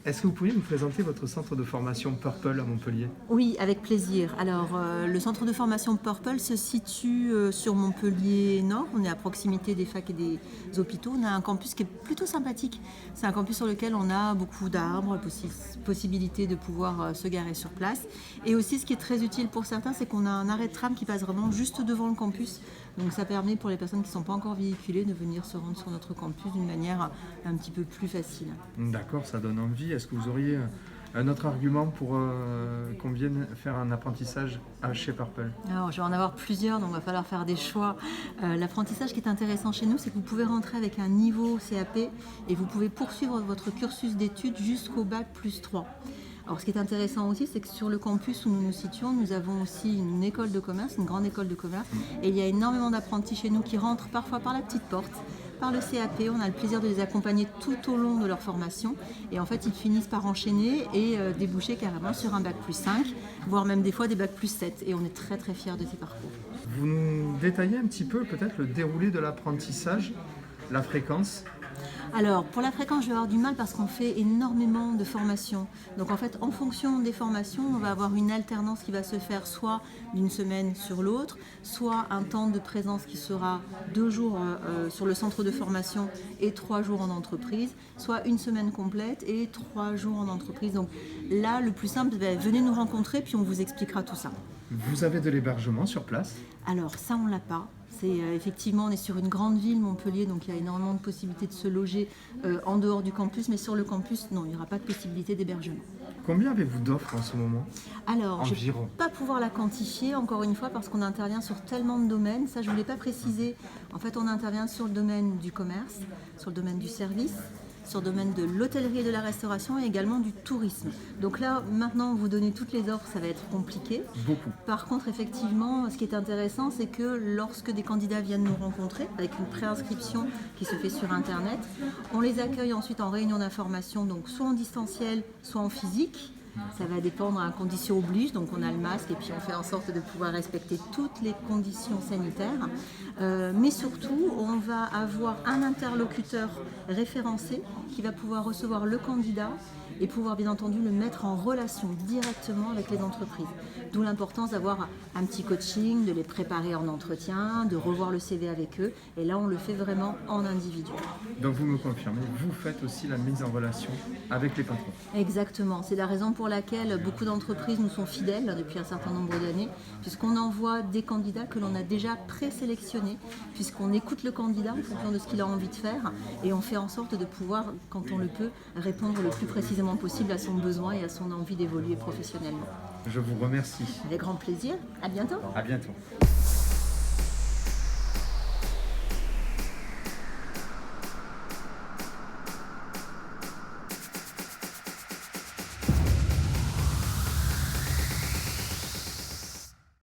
Est-ce que vous pourriez nous présenter votre centre de formation Purple à Montpellier? Oui, avec plaisir. Alors, le centre de formation Purple se situe sur Montpellier Nord. On est à proximité des facs et des hôpitaux. On a un campus qui est plutôt sympathique. C'est un campus sur lequel on a beaucoup d'arbres, possibilité de pouvoir se garer sur place. Et aussi, ce qui est très utile pour certains, c'est qu'on a un arrêt de tram qui passe vraiment juste devant le campus. Donc, ça permet pour les personnes qui ne sont pas encore véhiculées de venir se rendre sur notre campus d'une manière un petit peu plus facile. D'accord, ça donne envie. Est-ce que vous auriez un autre argument pour qu'on vienne faire un apprentissage chez Purple? Alors, je vais en avoir plusieurs, donc il va falloir faire des choix. L'apprentissage qui est intéressant chez nous, c'est que vous pouvez rentrer avec un niveau CAP et vous pouvez poursuivre votre cursus d'études jusqu'au bac plus 3. Alors, ce qui est intéressant aussi, c'est que sur le campus où nous nous situons, nous avons aussi une école de commerce, une grande école de commerce, et il y a énormément d'apprentis chez nous qui rentrent parfois par la petite porte, par le CAP. On a le plaisir de les accompagner tout au long de leur formation, et en fait, ils finissent par enchaîner et déboucher carrément sur un bac plus 5, voire même des fois des bacs plus 7, et on est très très fiers de ces parcours. Vous nous détaillez un petit peu peut-être le déroulé de l'apprentissage, la fréquence? Alors, pour la fréquence, je vais avoir du mal parce qu'on fait énormément de formations. Donc, en fait, en fonction des formations, on va avoir une alternance qui va se faire soit d'une semaine sur l'autre, soit un temps de présence qui sera 2 jours sur le centre de formation et 3 jours en entreprise, soit une semaine complète et 3 jours en entreprise. Donc là, le plus simple, venez nous rencontrer puis on vous expliquera tout ça. Vous avez de l'hébergement sur place? Alors ça, on l'a pas. Effectivement, on est sur une grande ville, Montpellier, donc il y a énormément de possibilités de se loger en dehors du campus, mais sur le campus, non, il n'y aura pas de possibilité d'hébergement. Combien avez-vous d'offres en ce moment? Alors, je ne vais Environ. pas pouvoir la quantifier, encore une fois, parce qu'on intervient sur tellement de domaines. Ça, je ne voulais pas préciser. En fait, on intervient sur le domaine du commerce, sur le domaine du service, sur le domaine de l'hôtellerie et de la restauration et également du tourisme. Donc là, maintenant, vous donner toutes les offres, ça va être compliqué. Beaucoup. Par contre, effectivement, ce qui est intéressant, c'est que lorsque des candidats viennent nous rencontrer, avec une préinscription qui se fait sur Internet, on les accueille ensuite en réunion d'information, donc soit en distanciel, soit en physique. Ça va dépendre à conditions oblige, donc on a le masque et puis on fait en sorte de pouvoir respecter toutes les conditions sanitaires. Mais surtout, on va avoir un interlocuteur référencé qui va pouvoir recevoir le candidat et pouvoir bien entendu le mettre en relation directement avec les entreprises. D'où l'importance d'avoir un petit coaching, de les préparer en entretien, de revoir le CV avec eux. Et là, on le fait vraiment en individuel. Donc vous me confirmez, vous faites aussi la mise en relation avec les patrons? Exactement, c'est la raison pour laquelle beaucoup d'entreprises nous sont fidèles depuis un certain nombre d'années, puisqu'on envoie des candidats que l'on a déjà présélectionnés, puisqu'on écoute le candidat en fonction de ce qu'il a envie de faire, et on fait en sorte de pouvoir, quand on le peut, répondre le plus précisément possible à son besoin et à son envie d'évoluer professionnellement. Je vous remercie. Avec grand plaisir, à bientôt. À bientôt.